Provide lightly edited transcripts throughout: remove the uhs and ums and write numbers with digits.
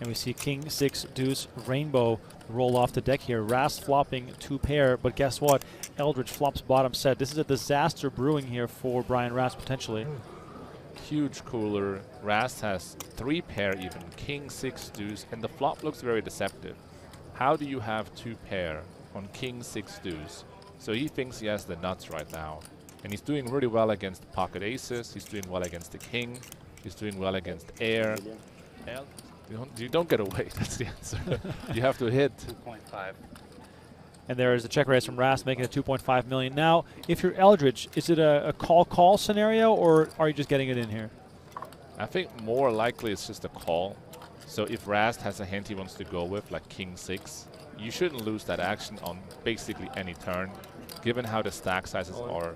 And we see king, 6, deuce, rainbow roll off the deck here. Rast flopping 2 pair, but guess what? Eldridge flops bottom set. This is a disaster brewing here for Brian Rast potentially. Huge cooler. Rast has 3 pair even, king, 6, deuce, and the flop looks very deceptive. How do you have 2 pair on king, 6, deuce? So he thinks he has the nuts right now. And he's doing really well against pocket aces. He's doing well against the king. He's doing well against air. You don't get away. That's the answer. You have to hit 2.5. And there is a check raise from Rast, making it 2.5 million. Now, if you're Eldridge, is it a call scenario, or are you just getting it in here? I think more likely it's just a call. So if Rast has a hand he wants to go with, like king 6, you shouldn't lose that action on basically any turn, given how the stack sizes are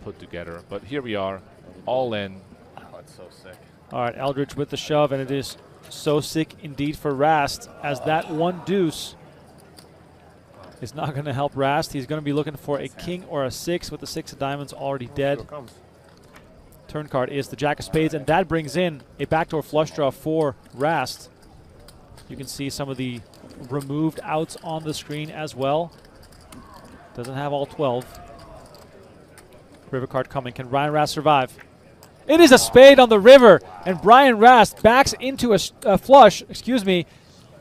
put together. But here we are, all in. Oh, it's so sick. All right, Eldridge with the shove, and it is so sick indeed for Rast, as that 1 deuce is not going to help Rast. He's going to be looking for a king or a 6 with the 6 of diamonds already dead. Turn card is the jack of spades, and that brings in a backdoor flush draw for Rast. You can see some of the removed outs on the screen as well. Doesn't have all 12. River card coming. Can Brian Rast survive? It is a spade on the river, and Brian Rast backs into a flush,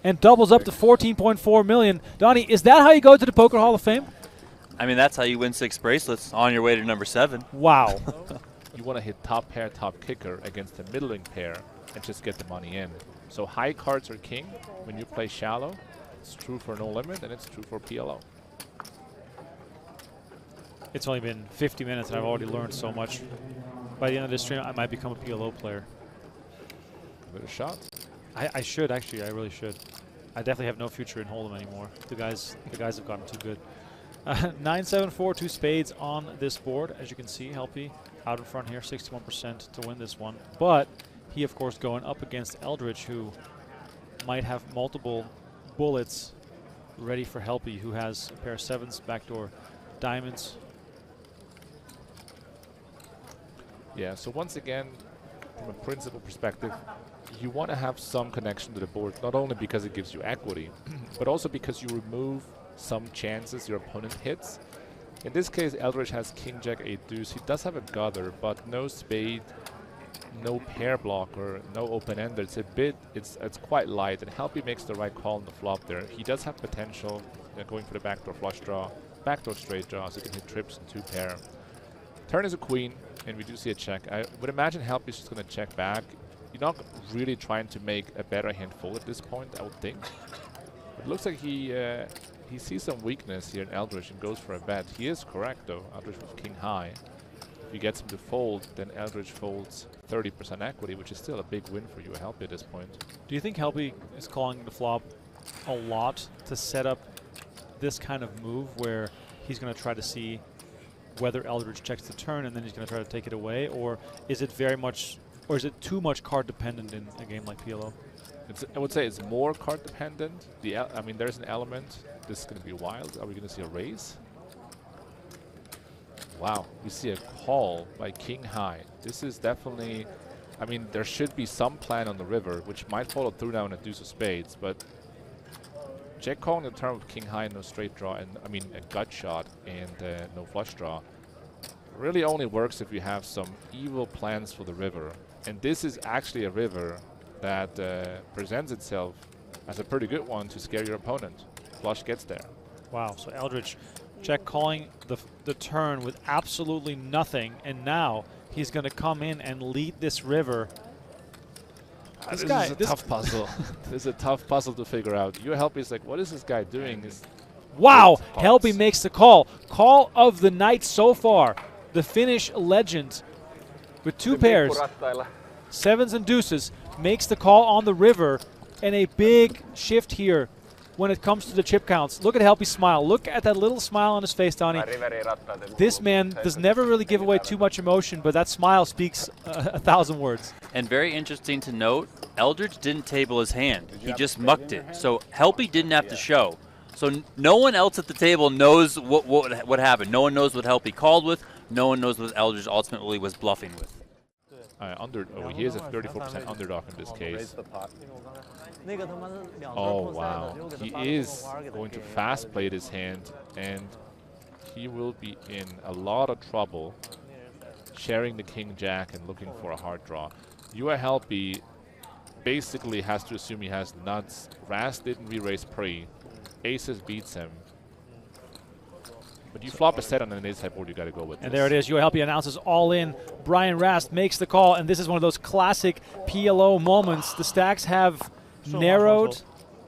and doubles up to 14.4 million. Donnie, is that how you go to the Poker Hall of Fame? I mean, that's how you win 6 bracelets on your way to number 7. Wow. You want to hit top pair, top kicker against a middling pair and just get the money in. So high cards are king when you play shallow. It's true for No Limit, and it's true for PLO. It's only been 50 minutes, and I've already learned so much. By the end of this stream, I might become a PLO player. Give it a shot. I should, actually. I really should. I definitely have no future in Hold'em anymore. The guys have gotten too good. 9-7-4, 2 spades on this board. As you can see, Helppi out in front here, 61% to win this one. But he, of course, going up against Eldridge, who might have multiple bullets ready for Helppi, who has a pair of 7s, backdoor diamonds. Yeah, so once again, from a principle perspective, you want to have some connection to the board, not only because it gives you equity, but also because you remove some chances your opponent hits. In this case, Eldridge has king, jack, 8, deuce. He does have a gutter, but no spade, no pair blocker, no open-ender. It's quite light, and Helppi makes the right call on the flop there. He does have potential, going for the backdoor flush draw, backdoor straight draw, so he can hit trips and 2 pair. Turn is a queen, and we do see a check. I would imagine Helppi is just going to check back. You're not really trying to make a better hand fold at this point, I would think. It looks like he sees some weakness here in Eldridge and goes for a bet. He is correct, though. Eldridge with king high. If he gets him to fold, then Eldridge folds 30% equity, which is still a big win for you, Helppi, at this point. Do you think Helppi is calling the flop a lot to set up this kind of move where he's going to try to see whether Eldridge checks the turn and then he's going to try to take it away, or is it very much, or is it too much card dependent in a game like PLO? I would say it's more card dependent. I mean, there's an element. This is going to be wild. Are we going to see a raise? Wow, we see a call by king high. This is definitely, I mean, there should be some plan on the river, which might follow through now in a deuce of spades, but check calling the turn with king high, no straight draw, and I mean a gut shot and no flush draw really only works if you have some evil plans for the river. And this is actually a river that presents itself as a pretty good one to scare your opponent. Flush gets there. Wow, so Eldridge check calling the turn with absolutely nothing, and now he's going to come in and lead this river. This is a tough puzzle. This is a tough puzzle to figure out. Your Helppi is like, what is this guy doing? Wow, Helppi makes the call. Call of the night so far. The Finnish legend with 2 pairs, 7s and deuces, makes the call on the river, and a big shift here when it comes to the chip counts. Look at Helppi's smile. Look at that little smile on his face, Donnie. This man does never really give away too much emotion, but that smile speaks 1,000 words. And very interesting to note, Eldridge didn't table his hand. He just mucked it. So Helppi didn't have to show. So no one else at the table knows what happened. No one knows what Helppi called with. No one knows what Eldridge ultimately was bluffing with. he is a 34% underdog in this Raise case. the pot. Oh, wow. He is going to fast play this hand, and he will be in a lot of trouble sharing the king-jack and looking for a hard draw. Juha Helppi basically has to assume he has the nuts. Rast didn't re-raise pre. Aces beats him. But you flop a set on an ace-high board, you got to go with And this. there it is. Juha Helppi announces all in. Brian Rast makes the call, and this is one of those classic PLO moments. The stacks have narrowed.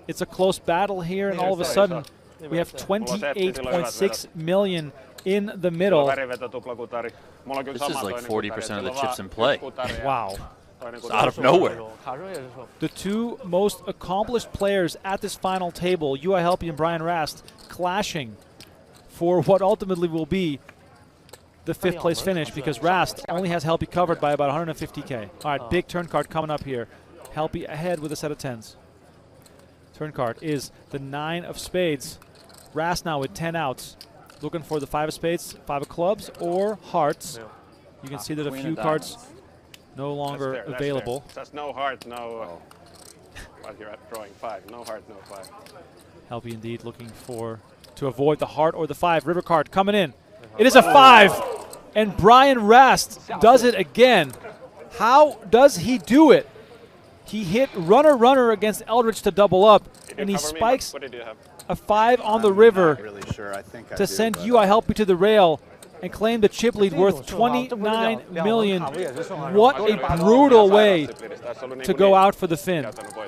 It's a close battle here, and all of a sudden, we have 28.6 million in the middle. This is like 40% of the chips in play. Wow. It's out of nowhere. The two most accomplished players at this final table, Juha Helppi and Brian Rast, clashing for what ultimately will be the 5th place finish, because Rast only has Helppi covered by about 150K. All right, big turn card coming up here. Helppi ahead with a set of 10s. Turn card is the 9 of spades. Rast now with 10 outs, looking for the 5 of spades, 5 of clubs, or hearts. You can see that a few cards no longer available. That's no heart, no. While you're drawing 5, no heart, no 5. Helppi indeed looking to avoid the heart or the 5. River card coming in. It is a 5, and Brian Rast does it again. How does he do it? He hit runner against Eldridge to double up, and he spikes a 5 on the river Really sure. I think I to do, send but Juha Helppi to the rail and claim the chip lead worth 29 million. What a brutal way to go out for the fin.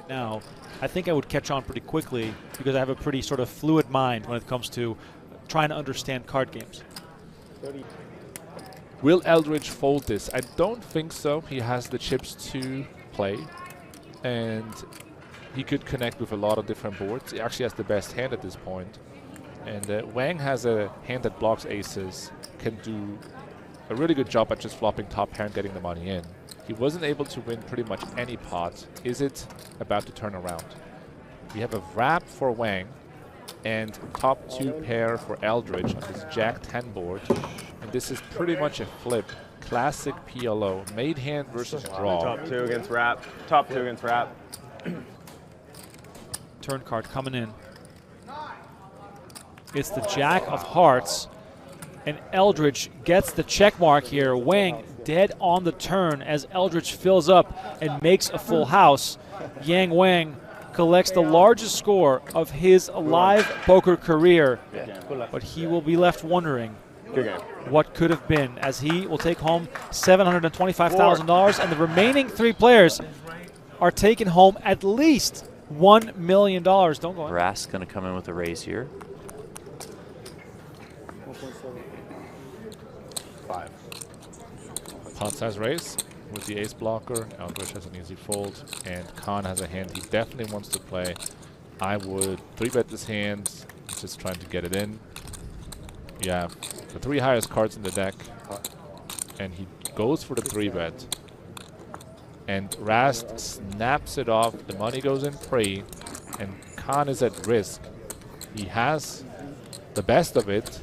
Now, I think I would catch on pretty quickly because I have a pretty sort of fluid mind when it comes to trying to understand card games. Will Eldridge fold this? I don't think so. He has the chips to play, and he could connect with a lot of different boards. He actually has the best hand at this point. And Wang has a hand that blocks aces, can do a really good job at just flopping top pair and getting the money in. He wasn't able to win pretty much any pot. Is it about to turn around? We have a wrap for Wang and top 2 pair for Eldridge on this Jack 10 board. And this is pretty much a flip. Classic PLO. Made hand versus draw. Top 2 against wrap. Top 2 against wrap. Turn card coming in. It's the Jack of Hearts, and Eldridge gets the check mark here. Wang dead on the turn as Eldridge fills up and makes a full house. Yang Wang collects the largest score of his live poker career, but he will be left wondering what could have been, as he will take home $725,000, and the remaining 3 players are taking home at least $1 million. Don't go on. Rast's going to come in with a raise here. 5. Pot size raise with the ace blocker. Eldridge has an easy fold, and Cahn has a hand he definitely wants to play. I would 3-bet this hand, just trying to get it in. You have the 3 highest cards in the deck, and he goes for the 3-bet. And Rast snaps it off. The money goes in pre, and Cahn is at risk. He has the best of it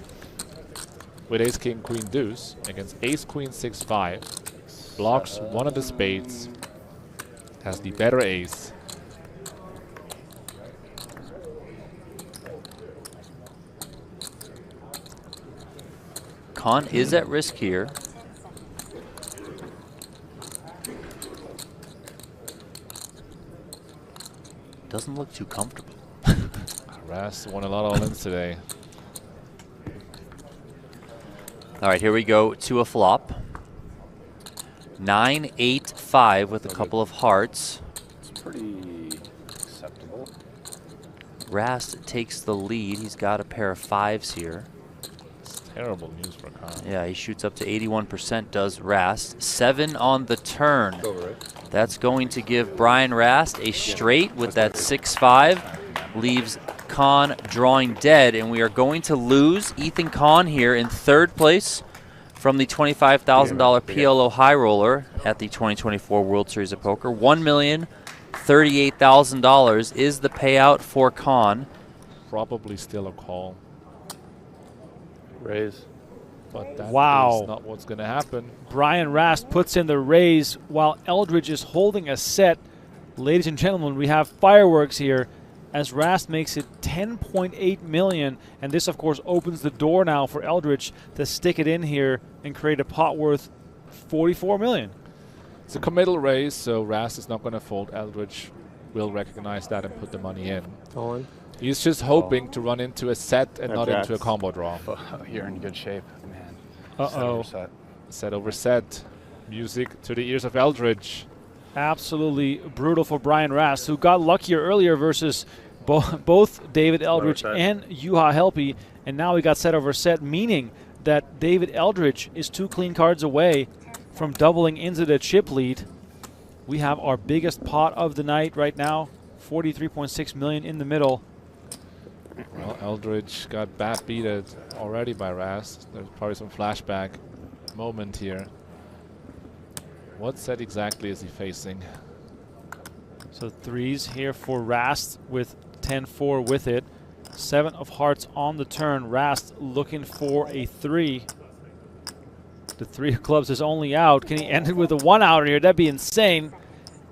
with ace, king, queen, deuce against ace, queen, 6, 5. Blocks one of the spades. Has the better ace. Cahn is at risk here. Doesn't look too comfortable. Rast won a lot of all-ins today. All right, here we go to a flop. 9, 8, 5 with a couple of hearts. It's pretty acceptable. Rast takes the lead. He's got a pair of 5s here. It's terrible news for Cahn. Yeah, he shoots up to 81%, does Rast. 7 on the turn. That's going to give Brian Rast a straight with that 6-5. Leaves Cahn drawing dead, and we are going to lose Ethan Cahn here in 3rd place from the $25,000 PLO High Roller at the 2024 World Series of Poker. $1,038,000 is the payout for Cahn. Probably still a call. Raise. but that Wow. is not what's going to happen. Brian Rast puts in the raise while Eldridge is holding a set. Ladies and gentlemen, we have fireworks here as Rast makes it 10.8 million, and this of course opens the door now for Eldridge to stick it in here and create a pot worth 44 million. It's a committal raise, so Rast is not going to fold. Eldridge will recognize that and put the money in. Going. He's just hoping to run into a set and not into a Jacks. combo draw. Oh, you're in good shape, man. Uh-oh. Set over set. Music to the ears of Eldridge. Absolutely brutal for Brian Rast, who got luckier earlier versus both David Eldridge and Juha Helppi, and now he got set over set, meaning that David Eldridge is 2 clean cards away from doubling into the chip lead. We have our biggest pot of the night right now, 43.6 million in the middle. Well, Eldridge got bat beated already by Rast. There's probably some flashback moment here. What set exactly is he facing? So 3s here for Rast with 10-4 with it. 7 of hearts on the turn. Rast looking for a 3. The 3 of clubs is only out. Can he end it with a 1 outer here? That'd be insane.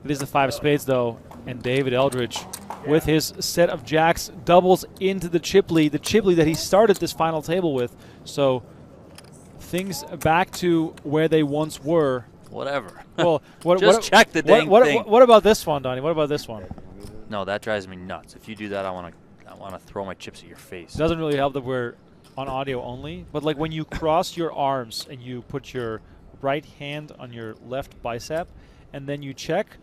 It is the 5 of spades though. And David Eldridge with his set of jacks doubles into the chip lead that he started this final table with. So things back to where they once were. Whatever. Well, Just check the dang thing. What about this one, Donnie? What about this one? No, that drives me nuts. If you do that, I want to throw my chips at your face. It doesn't really help that we're on audio only, but like when you cross your arms and you put your right hand on your left bicep and then you check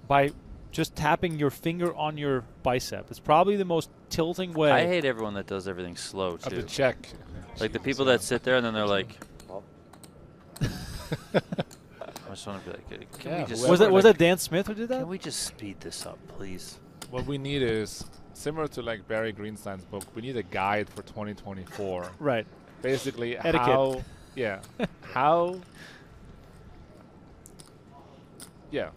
by just tapping your finger on your bicep. It's probably the most tilting way. I hate everyone that does everything slow Of the too. check. Like the people that sit there and then they're like. I just want to be like, can we just? Was that Dan Smith who did that? Can we just speed this up, please? What we need is, similar to like Barry Greenstein's book, we need a guide for 2024. Right. Basically, Etiquette. how, yeah, how, yeah,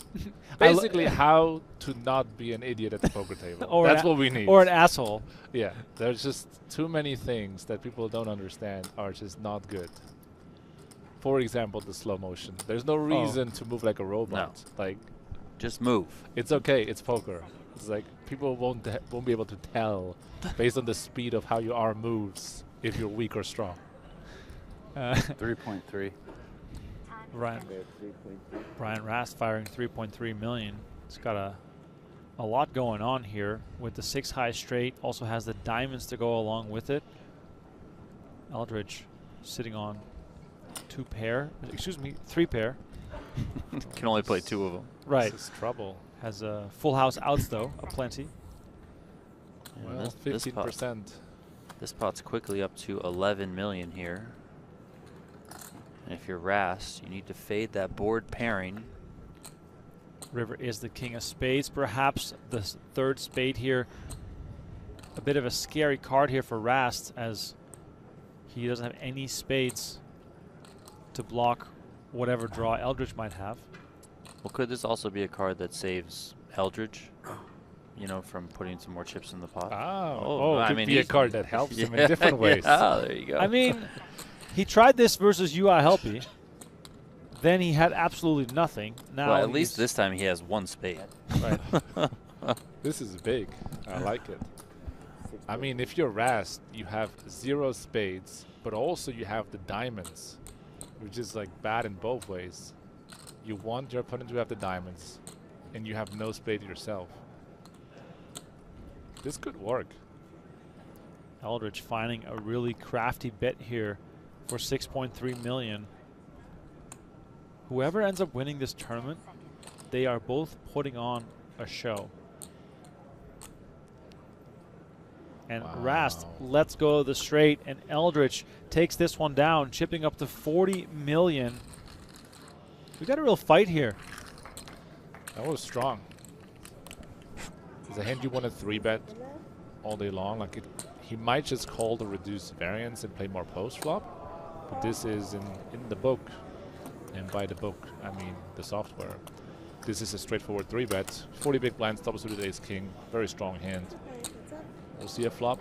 basically how to not be an idiot at the poker table. That's what we need. Or an asshole. Yeah, there's just too many things that people don't understand are just not good. For example, the slow motion. There's no reason to move like a robot. No. Like, Just move. it's okay. It's poker. It's like people won't be able to tell based on the speed of how your arm moves if you're weak or strong. 3.3. Brian Rast firing 3.3 million. It's got a lot going on here with the 6 high straight. Also has the diamonds to go along with it. Eldridge sitting on 2 pair. Excuse me, 3 pair. Can only play 2 of them. Right. This is trouble. Has full house outs though, aplenty. And Well, this 15%. This pot's quickly up to 11 million here. And if you're Rast, you need to fade that board pairing. River is the king of spades. Perhaps the 3rd spade here. A bit of a scary card here for Rast as he doesn't have any spades to block whatever draw Eldridge might have. Well, could this also be a card that saves Eldridge, you know, from putting some more chips in the pot? Oh, I could mean, be a he's- card that helps him in different ways. Yeah, there you go. I mean, he tried this versus Juha Helppi. Then he had absolutely nothing. Now well, at least he's- this time he has 1 spade. Right. This is big. I like it. I mean, if you're Rast, you have 0 spades, but also you have the diamonds, which is like bad in both ways. You want your opponent to have the diamonds, and you have no spade yourself. This could work. Eldridge finding a really crafty bet here for 6.3 million. Whoever ends up winning this tournament, they are both putting on a show. And Rast lets go of the straight, and Eldridge takes this one down, chipping up to 40 million. We got a real fight here. That was strong. It's a hand you want to 3-bet all day long. Like he might just call the reduced variance and play more post flop, but this is in the book, and by the book I mean the software. This is a straightforward 3-bet. 40 big blinds, double suited ace king, very strong hand. We'll see a flop.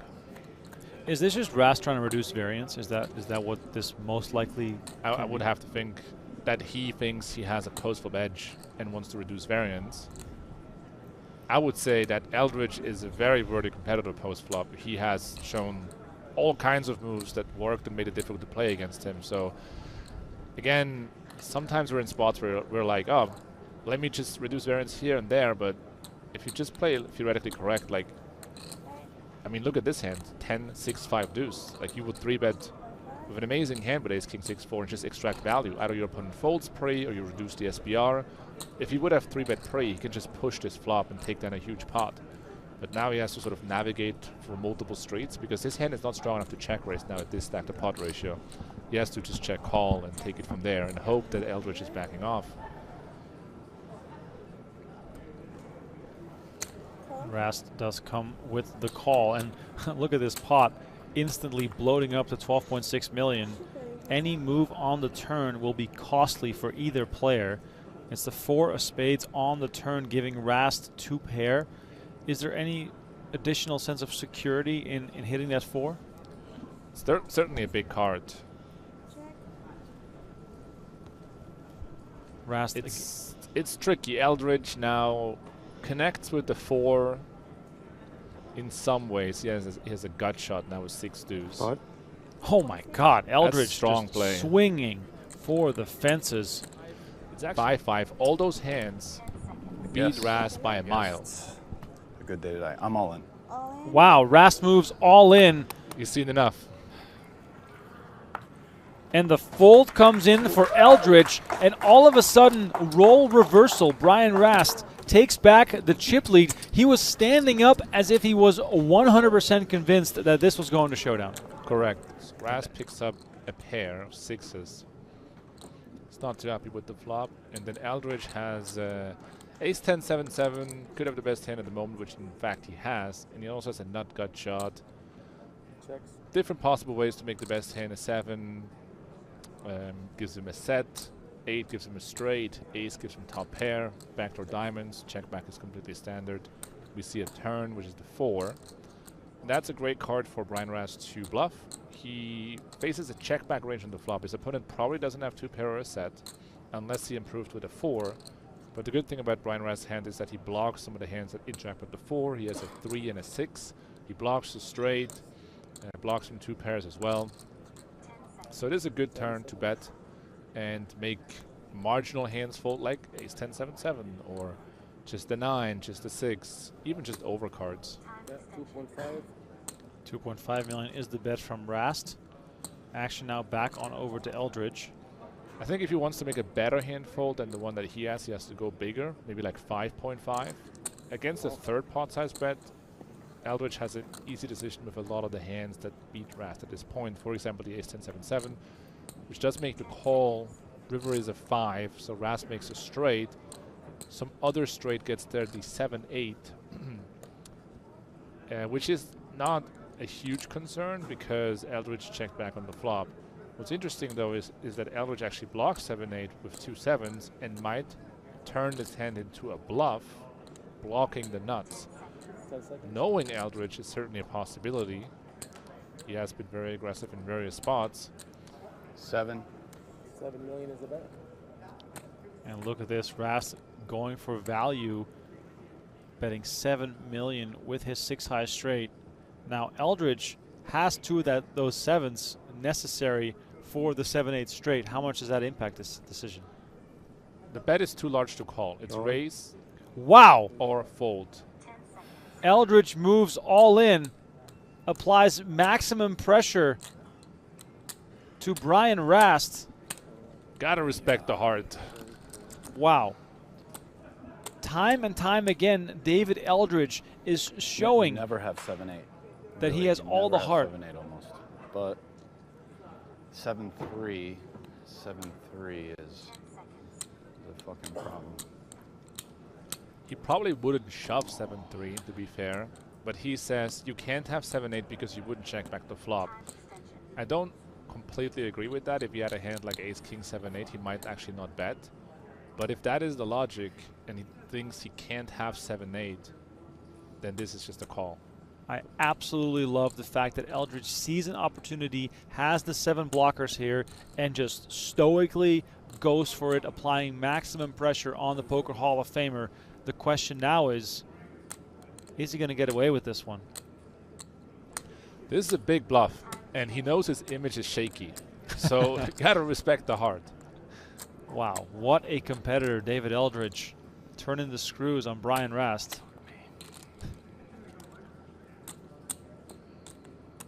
Is this just Rast trying to reduce variance? Is that what this most likely? I would have to think that he thinks he has a post-flop edge and wants to reduce variance. I would say that Eldridge is a very worthy competitor post-flop. He has shown all kinds of moves that worked and made it difficult to play against him. So, again, sometimes we're in spots where we're like, oh, let me just reduce variance here and there. But if you just play theoretically correct, like, I mean, look at this hand, 10, 6, 5 deuce. Like, you would 3-bet with an amazing hand with ace, king, 6, 4 and just extract value. Either your opponent folds pre or you reduce the SPR. If he would have 3-bet pre, he can just push this flop and take down a huge pot. But now he has to sort of navigate for multiple streets because his hand is not strong enough to check raise now at this stack to pot ratio. He has to just check call and take it from there and hope that Eldridge is backing off. Rast does come with the call, and look at this pot instantly bloating up to 12.6 million. Any move on the turn will be costly for either player. It's the 4 of spades on the turn, giving Rast 2 pair. Is there any additional sense of security in hitting that 4? It's certainly a big card. Rast, it's tricky. Eldridge now connects with the 4 in some ways. He has a gut shot now with 6 deuce. What? oh my God, Eldridge strong just play. Swinging for the fences. It's actually 5-5. All those hands beat Rast by a mile. It's a good day today. I'm all in. Wow, Rast moves all in, You've seen enough. and the fold comes in for Eldridge, and all of a sudden, role reversal. Brian Rast takes back the chip lead. He was standing up as if he was 100% convinced that this was going to showdown. Correct. Rast picks up a pair of 6s. He's not too happy with the flop. And then Eldridge has ace 10, 7, 7. Could have the best hand at the moment, which in fact he has. And he also has a nut gut shot. Checks. Different possible ways to make the best hand. A 7 gives him a set. 8 gives him a straight. Ace gives him top pair. Backdoor diamonds. Check back is completely standard. We see a turn, which is the 4. And that's a great card for Brian Rast to bluff. He faces a check back range on the flop. His opponent probably doesn't have 2 pair or a set unless he improved with a 4. But the good thing about Brian Rast's hand is that he blocks some of the hands that interact with the 4. He has a 3 and a 6. He blocks the straight. Blocks from 2 pairs as well. So it is a good turn to bet and make marginal hands fold like ace 10, 7, 7 or just a 9, just a 6, even just overcards. Yeah, 2.5. 2.5 million is the bet from Rast. Action now back on over to Eldridge. I think if he wants to make a better hand fold than the one that he has to go bigger, maybe like 5.5. Against a third pot size bet, Eldridge has an easy decision with a lot of the hands that beat Rast at this point. For example, the ace 10, 7, 7, which does make the call. River is a 5, so Rast makes a straight. Some other straight gets there, the 7, 8, which is not a huge concern because Eldridge checked back on the flop. What's interesting though is that Eldridge actually blocks 7, 8 with 2 7s and might turn this hand into a bluff, blocking the nuts. Knowing Eldridge is certainly a possibility. He has been very aggressive in various spots. 7. 7 million is the bet. And look at this, Rast going for value, betting 7 million with his 6-high straight. Now Eldridge has 2 of those 7s necessary for the 7-8 straight. How much does that impact this decision? The bet is too large to call. It's raise Wow! or fold. Eldridge moves all in, applies maximum pressure to Brian Rast. Gotta respect the heart. Wow. Time and time again, David Eldridge is showing Never have 7, 8. that he has all the heart. 7, 8 almost. But 7, 3. 7, 3 is a fucking problem. He probably wouldn't shove 7-3, to be fair, but he says you can't have 7-8 because you wouldn't check back the flop. I don't completely agree with that. If he had a hand like ace king 7-8, he might actually not bet. But if that is the logic and he thinks he can't have 7-8, then this is just a call. I absolutely love the fact that Eldridge sees an opportunity, has the 7 blockers here, and just stoically goes for it, applying maximum pressure on the Poker Hall of Famer. The question now is he going to get away with this one? This is a big bluff, and he knows his image is shaky. So you got to respect the heart. Wow, what a competitor, David Eldridge, turning the screws on Brian Rast.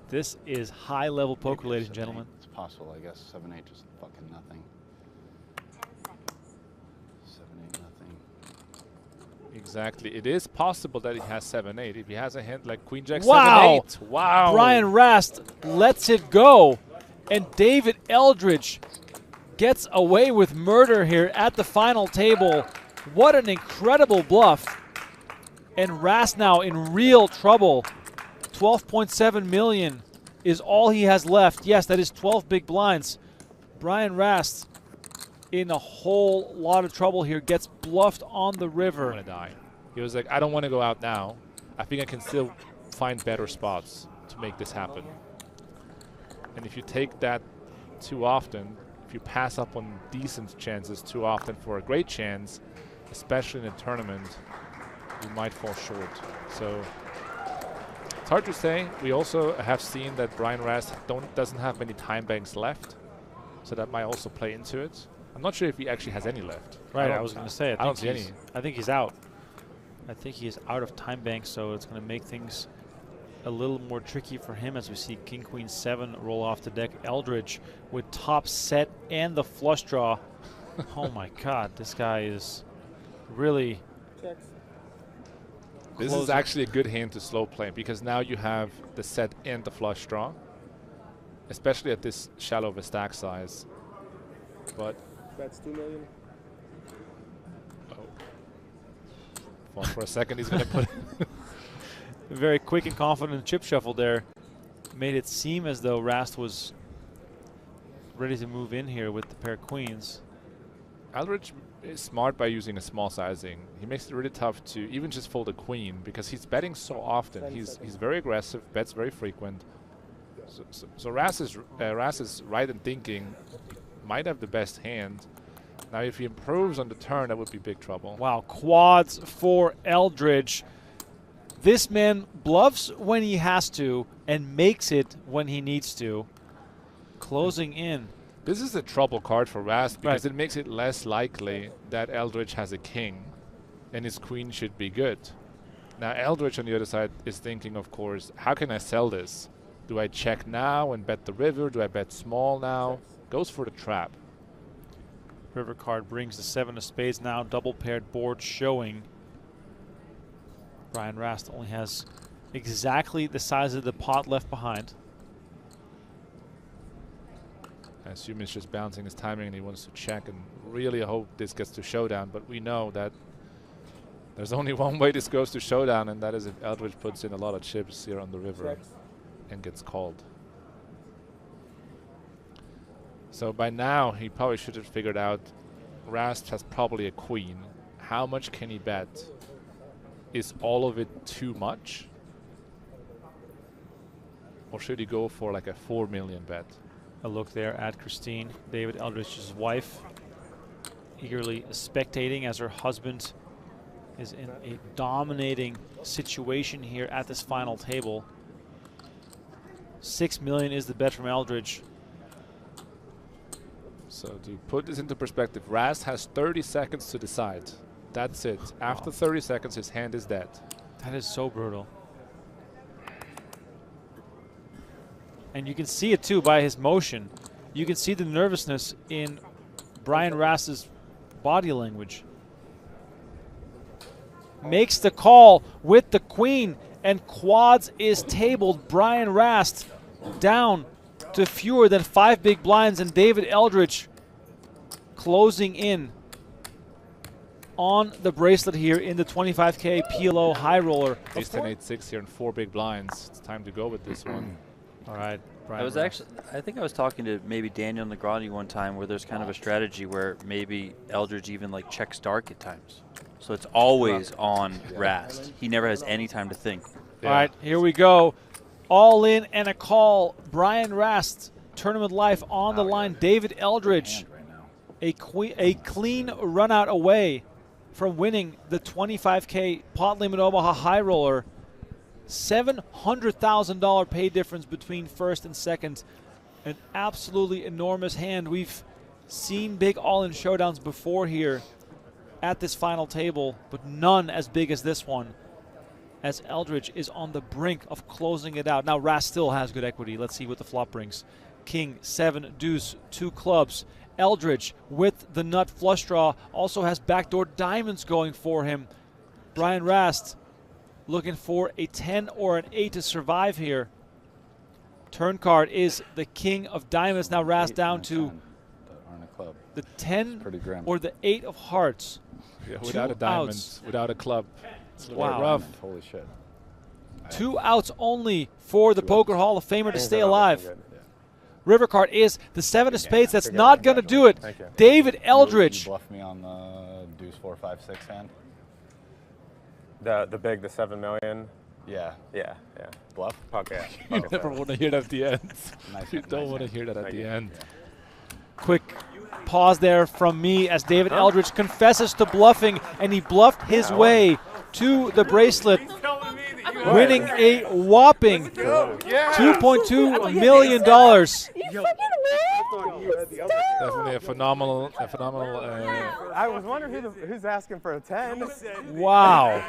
This is high-level poker, ladies and gentlemen. It's possible, I guess. 7-8, just fucking nothing. 7-8, nothing. Exactly. It is possible that he has 7-8. If he has a hand like Queen Jack 7-8. Wow. Brian Rast lets it go. And David Eldridge gets away with murder here at the final table. What an incredible bluff. And Rast now in real trouble. 12.7 million is all he has left. Yes, that is 12 big blinds. Brian Rast in a whole lot of trouble here, gets bluffed on the river. I'm gonna die. He was like, I don't want to go out now. I think I can still find better spots to make this happen. And if you take that too often, if you pass up on decent chances too often for a great chance, especially in a tournament, you might fall short. So it's hard to say. We also have seen that Brian Rast doesn't have many time banks left, so that might also play into it. I'm not sure if he actually has any left. Right, I was going to say, I don't see any. I think he's out. I think he is out of time banks, so it's going to make things a little more tricky for him as we see King Queen 7 roll off the deck. Eldridge with top set and the flush draw. Oh my God, this guy is really. This is actually a good hand to slow play because now you have the set and the flush draw, especially at this shallow of a stack size. But that's 2 million. Oh, for a second he's going to put. Very quick and confident chip shuffle there. Made it seem as though Rast was ready to move in here with the pair of queens. Eldridge is smart by using a small sizing. He makes it really tough to even just fold a queen because he's betting so often. He's very aggressive, bets very frequent. So Rast is right in thinking might have the best hand. Now if he improves on the turn, that would be big trouble. Wow, quads for Eldridge. This man bluffs when he has to and makes it when he needs to. Closing in. This is a trouble card for Rast because it makes it less likely that Eldridge has a king and his queen should be good. Now Eldridge on the other side is thinking, of course, how can I sell this? Do I check now and bet the river? Do I bet small now? Goes for the trap. River card brings the 7 of spades now. Double paired board showing. Brian Rast only has exactly the size of the pot left behind. I assume he's just bouncing his timing and he wants to check and really hope this gets to showdown. But we know that there's only one way this goes to showdown, and that is if Eldridge puts in a lot of chips here on the river and gets called. So by now, he probably should have figured out Rast has probably a queen. How much can he bet? Is all of it too much? Or should he go for like a 4 million bet? A look there at Christine, David Eldridge's wife, eagerly spectating as her husband is in a dominating situation here at this final table. 6 million is the bet from Eldridge. So to put this into perspective, Rast has 30 seconds to decide. That's it. After 30 seconds, his hand is dead. That is so brutal. And you can see it too by his motion. You can see the nervousness in Brian Rast's body language. Makes the call with the queen, and quads is tabled. Brian Rast down to fewer than 5 big blinds, and David Eldridge closing in on the bracelet here in the 25K PLO high roller. Ace 10, 8-6 here and 4 big blinds. It's time to go with this one. All right, Brian. I think I was talking to maybe Daniel Negroni one time where there's kind of a strategy where maybe Eldridge even like checks dark at times. So it's always on Rast. He never has any time to think. All right, here we go. All in and a call. Brian Rast, tournament life on the line. David Eldridge, a clean run out away from winning the 25K pot limit Omaha high roller. $700,000 pay difference between first and second. An absolutely enormous hand. We've seen big all-in showdowns before here at this final table, but none as big as this one, as Eldridge is on the brink of closing it out. Now Rast still has good equity. Let's see what the flop brings. King, 7, deuce, 2 clubs. Eldridge with the nut flush draw also has backdoor diamonds going for him. Brian Rast looking for a 10 or an 8 to survive here. Turn card is the king of diamonds. Now Rast down to the 10 or the 8 of hearts. Yeah, without a diamond, without a club. It's wow. rough. Holy shit. 2 outs only for the Poker Hall of Famer to stay alive. River card is the 7 of spades. That's not going to do it. David Eldridge. You bluff me on the deuce 4, 5, 6 hand. The 7 million. Yeah. Yeah. Bluff. Okay. You never want to hear that at the end. Nice You hand, don't nice want to hand. hear that at the end. Quick pause there from me as David Eldridge confesses to bluffing, and he bluffed his way to the bracelet, winning a whopping $2.2 million. Definitely a phenomenal. I was wondering who's asking for a 10. Wow.